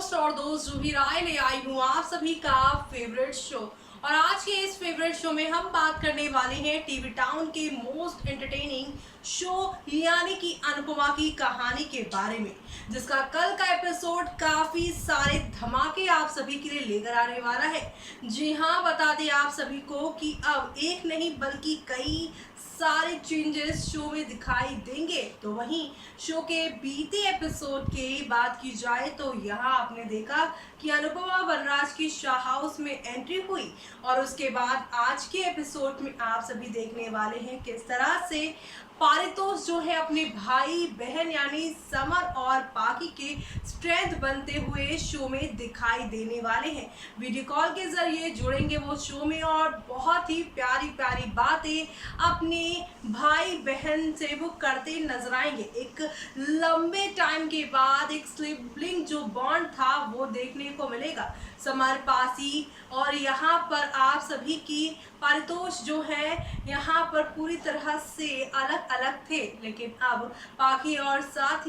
Host और दोस्त जूही राय ले आई हूँ आप सभी का फेवरेट शो। और आज के इस फेवरेट शो में हम बात करने वाले हैं टीवी टाउन के मोस्ट एंटरटेनिंग शो यानी कि अनुपमा की कहानी के बारे में, जिसका कल का एपिसोड काफी सारे धमाके आप सभी के लिए लेकर आने वाला है। जी हाँ, बता दें आप सभी को कि अब एक नहीं बल्कि कई सारे चेंजेस शो में दिखाई देंगे। तो वहीं शो के बीते एपिसोड की बात की जाए तो यहाँ आपने देखा कि अनुपमा वनराज की शाह हाउस में एंट्री हुई और उसके बाद आज के एपिसोड में आप सभी देखने वाले हैं किस तरह से पारितोष जो है अपने भाई बहन यानी समर और पाकी के स्ट्रेंथ बनते हुए शो में दिखाई देने वाले हैं। वीडियो कॉल के जरिए जुड़ेंगे वो शो में और बहुत ही प्यारी प्यारी बातें अपने भाई बहन से वो करते नजर आएंगे। एक लंबे टाइम के बाद एक सिबलिंग जो बॉन्ड था वो देखने को मिलेगा। समर पासी और यहाँ पर आप सभी की पारितोष जो है यहाँ पर पूरी तरह से अलग अलग थे, लेकिन अब पाखी और साथ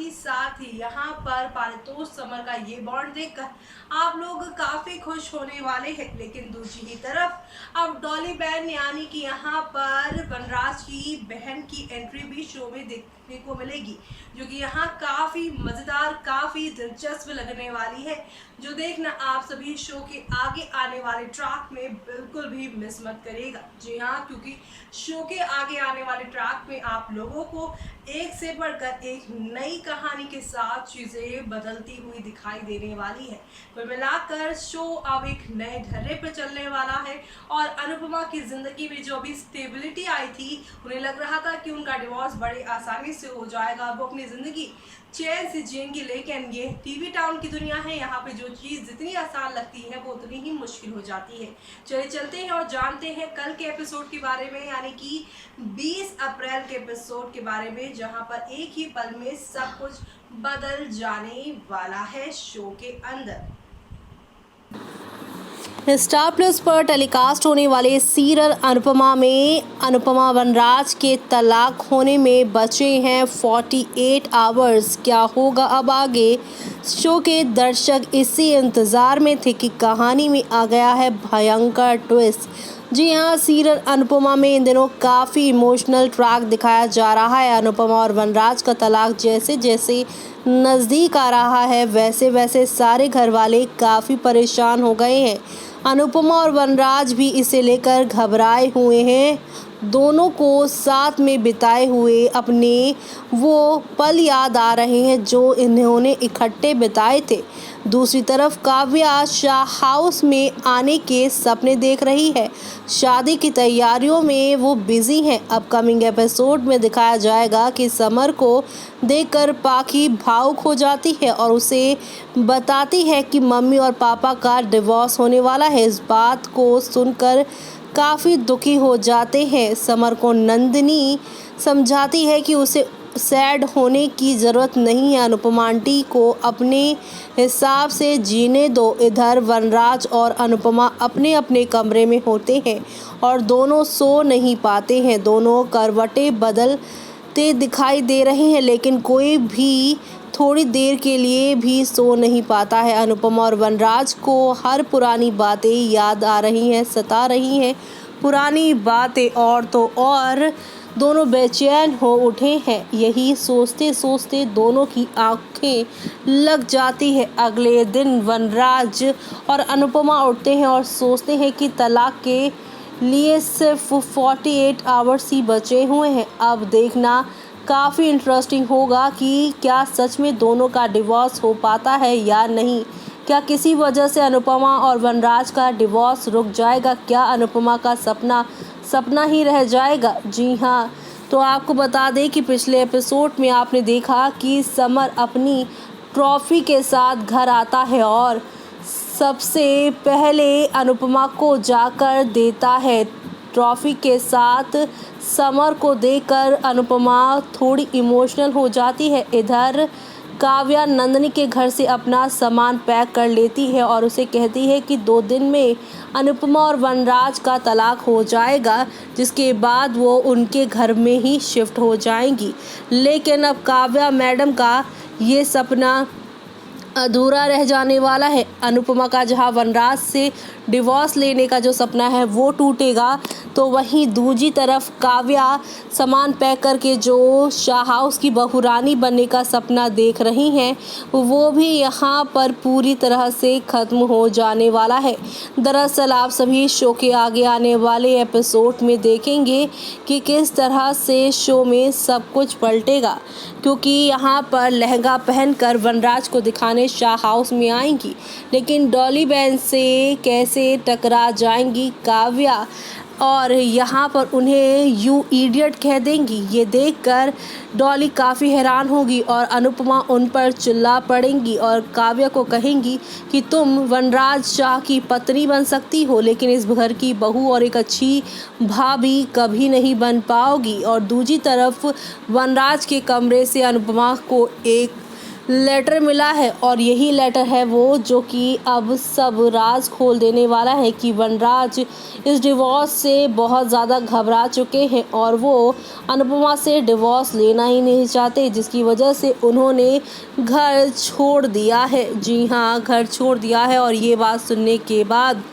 ही यहाँ पर पारितोष समर का ये बॉन्ड देखकर आप लोग काफी खुश होने वाले हैं। लेकिन दूसरी ही तरफ अब डॉली बहन यानी कि यहाँ पर वनराज की बहन की एंट्री भी शो में देखने को मिलेगी, जो कि यहाँ काफी मजेदार काफी दिलचस्प लगने वाली है, जो देखना आप सभी शो के आगे आने वाले ट्रैक में बिल्कुल भी मिस मत करेगा। जी हाँ, क्योंकि शो के आगे आने वाले ट्रैक में आप लोगों को एक से बढ़कर एक नई कहानी के साथ चीजें बदलती हुई दिखाई देने वाली है। कुल मिलाकर शो अब एक नए ढर्रे पर चलने वाला है और अनुपमा की जिंदगी में जो अभी स्टेबिलिटी आई थी, उन्हें लग रहा था कि उनका डिवोर्स बड़े आसानी से हो जाएगा, वो अपनी जिंदगी चैन से जिएंगी। लेकिन ये टीवी टाउन की दुनिया है, यहाँ पे जो चीज़ जितनी आसान लगती है वो उतनी ही मुश्किल हो जाती है। चलिए चलते हैं और जानते हैं कल के एपिसोड के बारे में, यानी कि 20 अप्रैल के एपिसोड के बारे में, जहाँ पर एक ही पल में सब कुछ बदल जाने वाला है शो के अंदर। स्टार प्लस पर टेलीकास्ट होने वाले सीरियल अनुपमा में अनुपमा वनराज के तलाक होने में बचे हैं 48 आवर्स। क्या होगा अब आगे? शो के दर्शक इसी इंतज़ार में थे कि कहानी में आ गया है भयंकर ट्विस्ट। जी हाँ, सीरियल अनुपमा में इन दिनों काफ़ी इमोशनल ट्रैक दिखाया जा रहा है। अनुपमा और वनराज का तलाक जैसे जैसे नज़दीक आ रहा है वैसे वैसे सारे घर वाले काफ़ी परेशान हो गए हैं। अनुपमा और वनराज भी इसे लेकर घबराए हुए हैं। दोनों को साथ में बिताए हुए अपने वो पल याद आ रहे हैं जो इन्होंने इकट्ठे बिताए थे। दूसरी तरफ काव्या शाह हाउस में आने के सपने देख रही है। शादी की तैयारियों में वो बिजी हैं। अपकमिंग एपिसोड में दिखाया जाएगा कि समर को देखकर पाखी भावुक हो जाती है और उसे बताती है कि मम्मी और पापा का डिवोर्स होने वाला है। इस बात को सुनकर काफ़ी दुखी हो जाते हैं। समर को नंदिनी समझाती है कि उसे सैड होने की ज़रूरत नहीं है, अनुपमा आंटी को अपने हिसाब से जीने दो। इधर वनराज और अनुपमा अपने अपने कमरे में होते हैं और दोनों सो नहीं पाते हैं। दोनों करवटें बदलते दिखाई दे रहे हैं, लेकिन कोई भी थोड़ी देर के लिए भी सो नहीं पाता है। अनुपमा और वनराज को हर पुरानी बातें याद आ रही हैं, सता रही हैं पुरानी बातें, और तो और दोनों बेचैन हो उठे हैं। यही सोचते सोचते दोनों की आंखें लग जाती है। अगले दिन वनराज और अनुपमा उठते हैं और सोचते हैं कि तलाक के लिए सिर्फ 48 आवर्स ही बचे हुए हैं। अब देखना काफ़ी इंटरेस्टिंग होगा कि क्या सच में दोनों का डिवोर्स हो पाता है या नहीं। क्या किसी वजह से अनुपमा और वनराज का डिवोर्स रुक जाएगा? क्या अनुपमा का सपना ही रह जाएगा? जी हाँ, तो आपको बता दें कि पिछले एपिसोड में आपने देखा कि समर अपनी ट्रॉफी के साथ घर आता है और सबसे पहले अनुपमा को जाकर देता है। ट्रॉफी के साथ समर को देखकर अनुपमा थोड़ी इमोशनल हो जाती है। इधर काव्या नंदिनी के घर से अपना सामान पैक कर लेती है और उसे कहती है कि 2 दिन में अनुपमा और वनराज का तलाक हो जाएगा, जिसके बाद वो उनके घर में ही शिफ्ट हो जाएंगी। लेकिन अब काव्या मैडम का ये सपना अधूरा रह जाने वाला है। अनुपमा का जहां वनराज से डिवोर्स लेने का जो सपना है वो टूटेगा, तो वहीं दूसरी तरफ काव्या सामान पैक करके जो शाह हाउस की बहू रानी बनने का सपना देख रही हैं, वो भी यहाँ पर पूरी तरह से ख़त्म हो जाने वाला है। दरअसल आप सभी शो के आगे आने वाले एपिसोड में देखेंगे कि किस तरह से शो में सब कुछ पलटेगा, क्योंकि यहाँ पर लहंगा पहनकर वनराज को दिखाने शाह हाउस में आएंगी, लेकिन डॉली बहन से कैसे टकरा जाएंगी काव्या और यहाँ पर उन्हें यू इडियट कह देंगी। ये देखकर डॉली काफ़ी हैरान होगी और अनुपमा उन पर चिल्ला पड़ेंगी और काव्या को कहेंगी कि तुम वनराज शाह की पत्नी बन सकती हो, लेकिन इस घर की बहू और एक अच्छी भाभी कभी नहीं बन पाओगी। और दूसरी तरफ वनराज के कमरे से अनुपमा को एक लेटर मिला है और यही लेटर है वो जो कि अब सब राज खोल देने वाला है कि वनराज इस डिवोर्स से बहुत ज़्यादा घबरा चुके हैं और वो अनुपमा से डिवोर्स लेना ही नहीं चाहते, जिसकी वजह से उन्होंने घर छोड़ दिया है। जी हाँ, घर छोड़ दिया है। और ये बात सुनने के बाद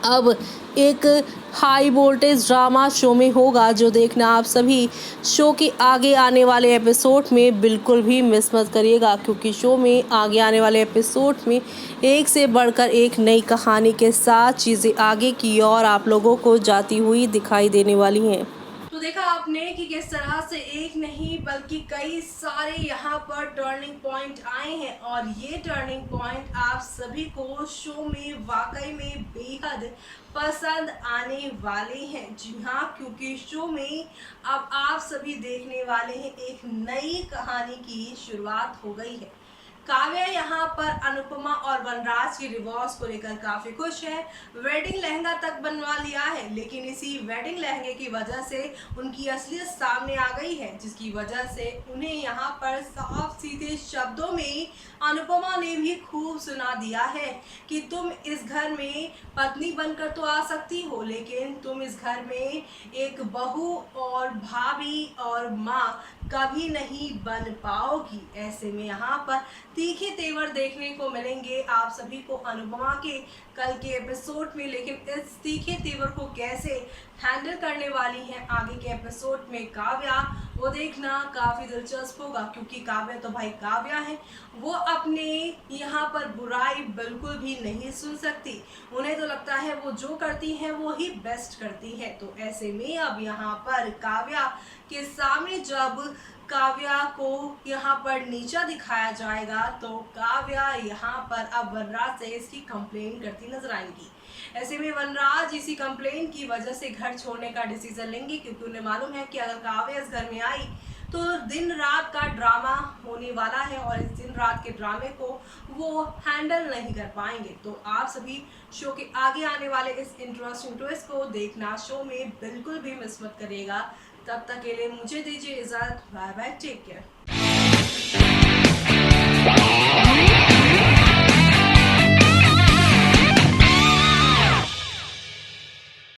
अब एक हाई वोल्टेज ड्रामा शो में होगा, जो देखना आप सभी शो के आगे आने वाले एपिसोड में बिल्कुल भी मिस मत करिएगा, क्योंकि शो में आगे आने वाले एपिसोड में एक से बढ़कर एक नई कहानी के साथ चीज़ें आगे की ओर आप लोगों को जाती हुई दिखाई देने वाली हैं। तो देखा आपने कि किस तरह से एक नहीं बल्कि कई सारे यहाँ पर टर्निंग पॉइंट आए हैं और ये टर्निंग पॉइंट आप सभी को शो में वाकई में बेहद पसंद आने वाले हैं। जी हाँ, क्योंकि शो में अब आप सभी देखने वाले हैं एक नई कहानी की शुरुआत हो गई है। काव्या यहाँ पर अनुपमा और वनराज के डिवोर्स को लेकर काफी खुश है। वेडिंग लहंगा तक बनवा लिया है, लेकिन इसी वेडिंग लहंगे की वजह से उनकी असलियत सामने आ गई है, जिसकी वजह से उन्हें यहाँ पर साफ सीधे शब्दों में अनुपमा ने भी खूब सुना दिया है कि तुम इस घर में पत्नी बनकर तो आ सकती हो, लेकिन तुम इस घर में एक बहू और भाभी और माँ कभी नहीं बन पाओगी। ऐसे में यहाँ पर तीखे तेवर देखने को मिलेंगे आप सभी को अनुपमा के कल के एपिसोड में, लेकिन इस तीखे तेवर को कैसे हैंडल करने वाली हैं आगे के एपिसोड में काव्या, वो देखना काफ़ी दिलचस्प होगा, क्योंकि काव्या तो भाई काव्या है, वो अपने यहाँ पर बुराई बिल्कुल भी नहीं सुन सकती। उन्हें तो लगता है वो जो करती है वो ही बेस्ट करती है। तो ऐसे में अब यहाँ पर काव्या के सामने जब काव्या को यहाँ पर नीचा दिखाया जाएगा, तो काव्या यहाँ पर अब वनराज से इसकी कंप्लेन करती नजर आएंगी। ऐसे में वनराज इसी कंप्लेन की वजह से घर छोड़ने का डिसीजन लेंगे, क्योंकि उन्हें मालूम है कि अगर काव्या इस घर में आई तो दिन रात का ड्रामा होने वाला है और इस दिन रात के ड्रामे को वो हैंडल नहीं कर पाएंगे। तो आप सभी शो के आगे आने वाले इस इंटरेस्टिंग ट्विस्ट को देखना शो में बिल्कुल भी मिस मत करिएगा। तब तक के लिए मुझे दीजिए इजाजत। Bye bye, take care.